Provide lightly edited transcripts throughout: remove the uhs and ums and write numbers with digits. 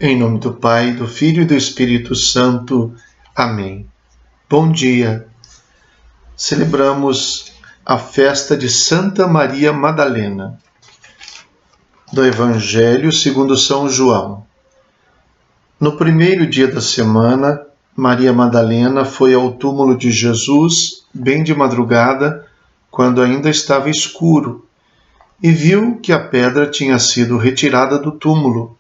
Em nome do Pai, do Filho e do Espírito Santo. Amém. Bom dia. Celebramos a festa de Santa Maria Madalena. Do Evangelho segundo São João. No primeiro dia da semana, Maria Madalena foi ao túmulo de Jesus, bem de madrugada, quando ainda estava escuro, e viu que a pedra tinha sido retirada do túmulo.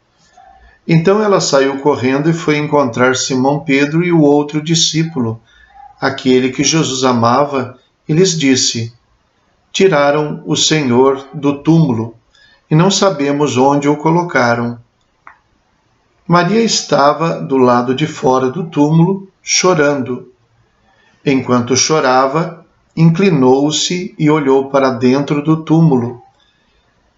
Então ela saiu correndo e foi encontrar Simão Pedro e o outro discípulo, aquele que Jesus amava, e lhes disse: Tiraram o Senhor do túmulo, e não sabemos onde o colocaram. Maria estava do lado de fora do túmulo, chorando. Enquanto chorava, inclinou-se e olhou para dentro do túmulo.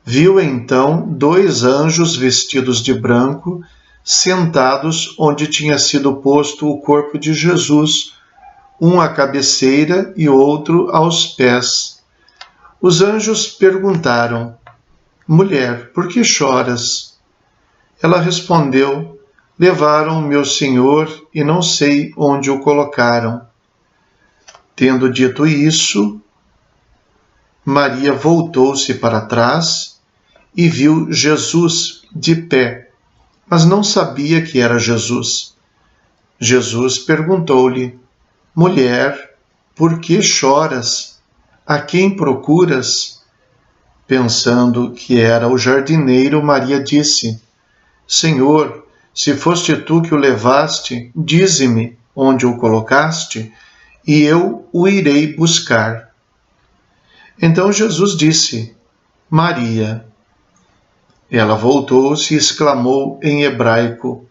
Viu então 2 anjos vestidos de branco, sentados onde tinha sido posto o corpo de Jesus, um à cabeceira e outro aos pés. Os anjos perguntaram: Mulher, por que choras? Ela respondeu: Levaram meu Senhor e não sei onde o colocaram. Tendo dito isso, Maria voltou-se para trás e viu Jesus de pé, mas não sabia que era Jesus. Jesus perguntou-lhe: Mulher, por que choras? A quem procuras? Pensando que era o jardineiro, Maria disse: Senhor, se foste tu que o levaste, dize-me onde o colocaste, e eu o irei buscar. Então Jesus disse: Maria. Ela voltou-se e exclamou em hebraico: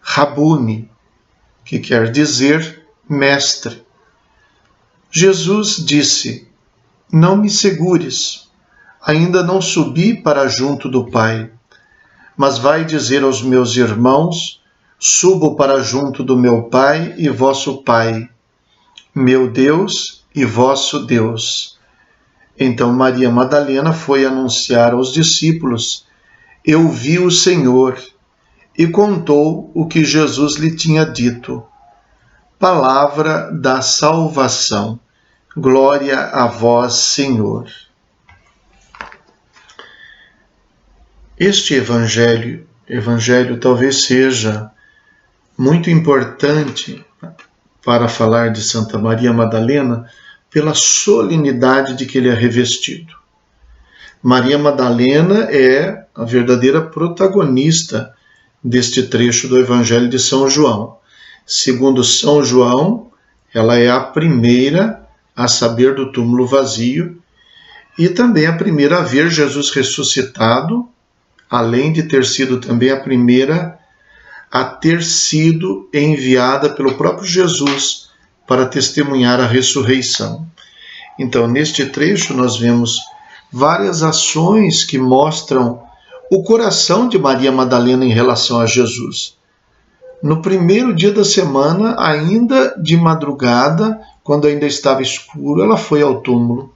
Rabuni, que quer dizer mestre. Jesus disse: Não me segures, ainda não subi para junto do Pai, mas vai dizer aos meus irmãos: Subo para junto do meu Pai e vosso Pai, meu Deus e vosso Deus. Então Maria Madalena foi anunciar aos discípulos: Eu vi o Senhor, e contou o que Jesus lhe tinha dito. Palavra da salvação. Glória a vós, Senhor. Este evangelho talvez seja muito importante para falar de Santa Maria Madalena pela solenidade de que ele é revestido. Maria Madalena é a verdadeira protagonista deste trecho do Evangelho de São João. Segundo São João, ela é a primeira a saber do túmulo vazio e também a primeira a ver Jesus ressuscitado, além de ter sido também a primeira a ter sido enviada pelo próprio Jesus para testemunhar a ressurreição. Então, neste trecho, nós vemos várias ações que mostram o coração de Maria Madalena em relação a Jesus. No primeiro dia da semana, ainda de madrugada, quando ainda estava escuro, ela foi ao túmulo.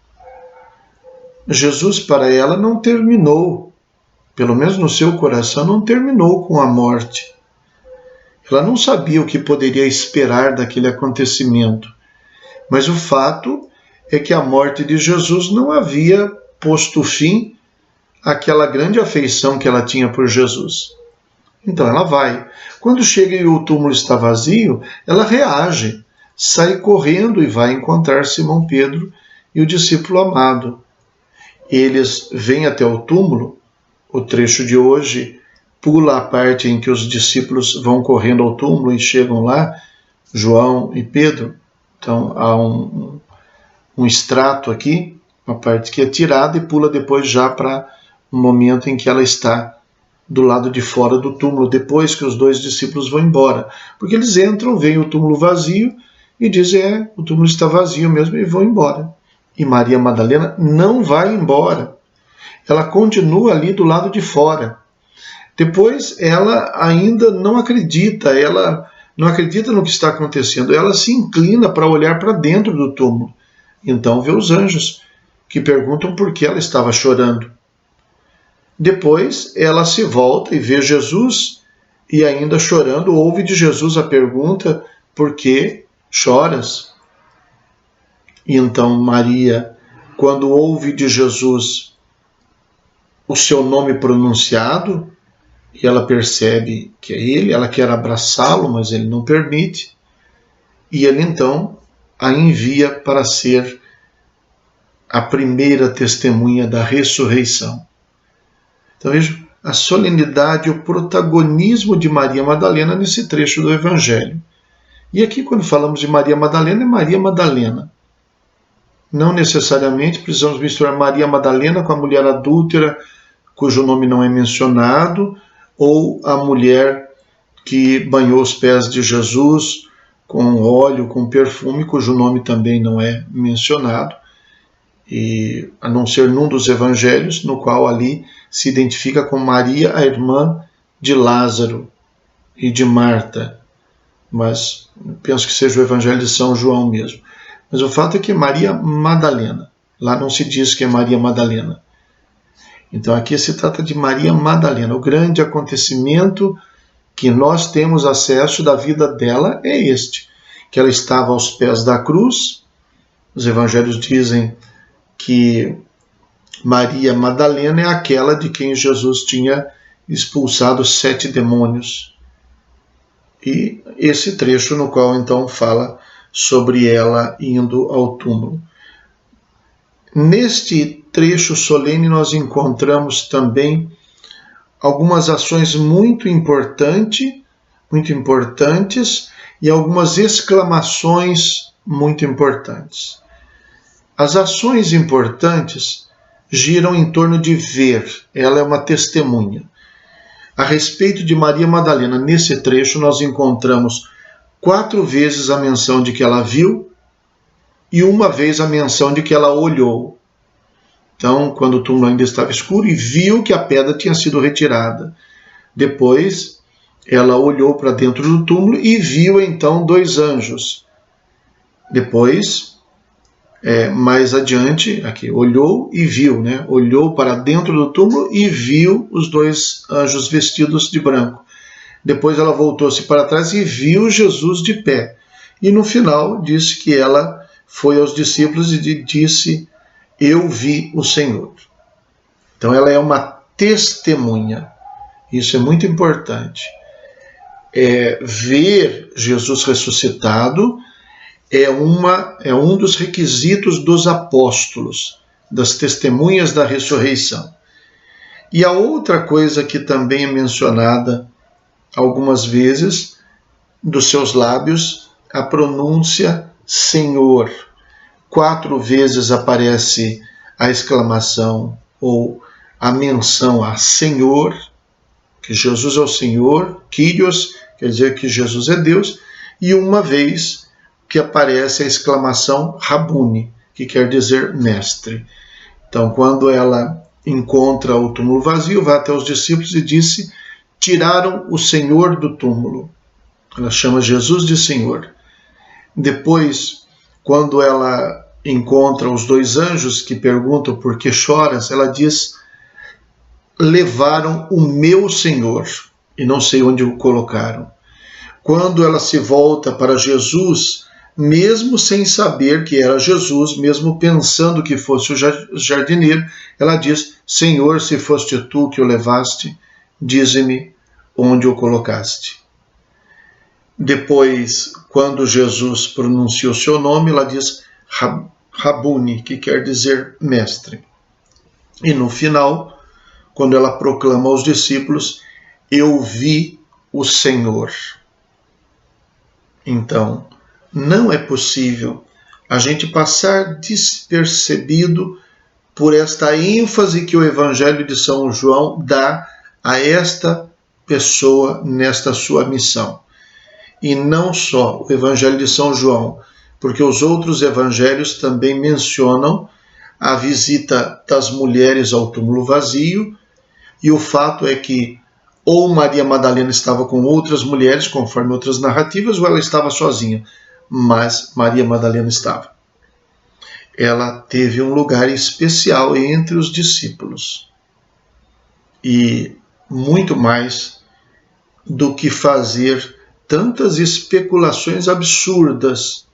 Jesus, para ela, não terminou, pelo menos no seu coração, não terminou com a morte. Ela não sabia o que poderia esperar daquele acontecimento, mas o fato é que a morte de Jesus não havia posto fim àquela grande afeição que ela tinha por Jesus. Então ela vai. Quando chega e o túmulo está vazio, ela reage, sai correndo e vai encontrar Simão Pedro e o discípulo amado. Eles vêm até o túmulo. O trecho de hoje pula a parte em que os discípulos vão correndo ao túmulo e chegam lá, João e Pedro. Então há um extrato aqui, uma parte que é tirada e pula depois já para um momento em que ela está do lado de fora do túmulo, depois que os 2 discípulos vão embora. Porque eles entram, veem o túmulo vazio e dizem: o túmulo está vazio mesmo, e vão embora. E Maria Madalena não vai embora. Ela continua ali do lado de fora. Depois ela ainda não acredita, ela não acredita no que está acontecendo, ela se inclina para olhar para dentro do túmulo. Então vê os anjos, que perguntam por que ela estava chorando. Depois ela se volta e vê Jesus e ainda chorando, ouve de Jesus a pergunta: por que choras? E então Maria, quando ouve de Jesus o seu nome pronunciado, e ela percebe que é ele, ela quer abraçá-lo, mas ele não permite, e ele então a envia para ser a primeira testemunha da ressurreição. Então veja a solenidade e o protagonismo de Maria Madalena nesse trecho do Evangelho. E aqui, quando falamos de Maria Madalena, é Maria Madalena. Não necessariamente precisamos misturar Maria Madalena com a mulher adúltera, cujo nome não é mencionado, ou a mulher que banhou os pés de Jesus com óleo, com perfume, cujo nome também não é mencionado, e a não ser num dos evangelhos, no qual ali se identifica com Maria, a irmã de Lázaro e de Marta. Mas penso que seja o evangelho de São João mesmo. Mas o fato é que Maria Madalena, lá não se diz que é Maria Madalena. Então aqui se trata de Maria Madalena. O grande acontecimento que nós temos acesso da vida dela é este, que ela estava aos pés da cruz. Os evangelhos dizem que Maria Madalena é aquela de quem Jesus tinha expulsado 7 demônios. E esse trecho no qual então fala sobre ela indo ao túmulo. Neste trecho solene nós encontramos também algumas ações muito importantes e algumas exclamações muito importantes. As ações importantes giram em torno de ver, ela é uma testemunha. A respeito de Maria Madalena, nesse trecho nós encontramos 4 vezes a menção de que ela viu e 1 vez a menção de que ela olhou. Então, quando o túmulo ainda estava escuro, e viu que a pedra tinha sido retirada. Depois, ela olhou para dentro do túmulo e viu então 2 anjos. Depois, mais adiante, aqui, olhou e viu, né? Olhou para dentro do túmulo e viu os 2 anjos vestidos de branco. Depois ela voltou-se para trás e viu Jesus de pé. E no final disse que ela foi aos discípulos e disse: eu vi o Senhor. Então ela é uma testemunha. Isso é muito importante. Ver Jesus ressuscitado é um dos requisitos dos apóstolos, das testemunhas da ressurreição. E a outra coisa que também é mencionada algumas vezes, dos seus lábios, a pronúncia Senhor. 4 vezes aparece a exclamação ou a menção a Senhor, que Jesus é o Senhor, Kyrios, quer dizer que Jesus é Deus, e 1 vez que aparece a exclamação Rabuni, que quer dizer mestre. Então, quando ela encontra o túmulo vazio, vai até os discípulos e disse: tiraram o Senhor do túmulo. Ela chama Jesus de Senhor. Depois, quando ela encontra os 2 anjos que perguntam por que choras, ela diz: levaram o meu Senhor e não sei onde o colocaram. Quando ela se volta para Jesus, mesmo sem saber que era Jesus, mesmo pensando que fosse o jardineiro, ela diz: Senhor, se foste tu que o levaste, dize-me onde o colocaste. Depois, quando Jesus pronuncia o seu nome, ela diz Rabuni, que quer dizer mestre. E no final, quando ela proclama aos discípulos: eu vi o Senhor. Então, não é possível a gente passar despercebido por esta ênfase que o Evangelho de São João dá a esta pessoa nesta sua missão. E não só o Evangelho de São João, porque os outros evangelhos também mencionam a visita das mulheres ao túmulo vazio, e o fato é que ou Maria Madalena estava com outras mulheres, conforme outras narrativas, ou ela estava sozinha, mas Maria Madalena estava. Ela teve um lugar especial entre os discípulos. E muito mais do que fazer tantas especulações absurdas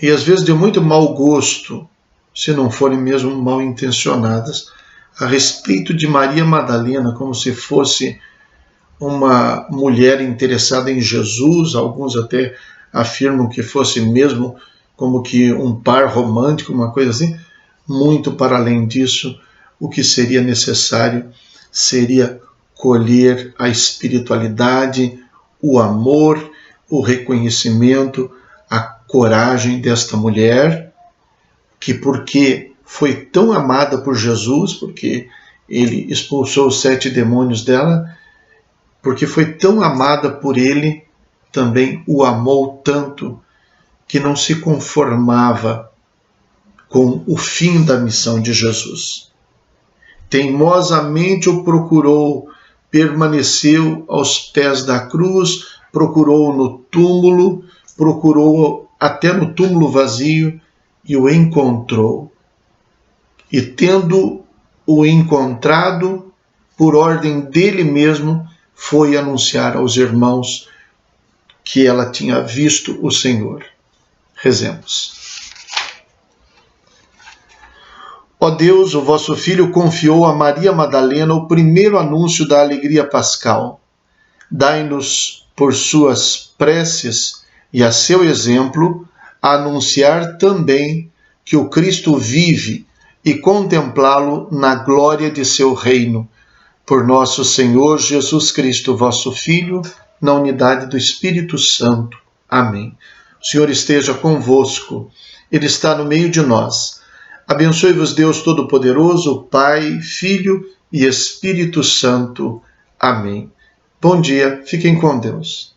e às vezes de muito mau gosto, se não forem mesmo mal intencionadas, a respeito de Maria Madalena, como se fosse uma mulher interessada em Jesus. Alguns até afirmam que fosse mesmo como que um par romântico, uma coisa assim. Muito para além disso, o que seria necessário seria colher a espiritualidade, o amor, o reconhecimento, a coragem desta mulher, que porque foi tão amada por Jesus, porque ele expulsou os 7 demônios dela, porque foi tão amada por ele, também o amou tanto que não se conformava com o fim da missão de Jesus. Teimosamente o procurou, permaneceu aos pés da cruz, procurou no túmulo, procurou até no túmulo vazio e o encontrou. E tendo-o encontrado, por ordem dele mesmo, foi anunciar aos irmãos que ela tinha visto o Senhor. Rezemos. Ó Deus, o vosso Filho confiou a Maria Madalena o primeiro anúncio da alegria pascal. Dai-nos, por suas preces e a seu exemplo, a anunciar também que o Cristo vive e contemplá-lo na glória de seu reino. Por nosso Senhor Jesus Cristo, vosso Filho, na unidade do Espírito Santo. Amém. O Senhor esteja convosco, Ele está no meio de nós. Abençoe-vos Deus Todo-Poderoso, Pai, Filho e Espírito Santo. Amém. Bom dia, fiquem com Deus.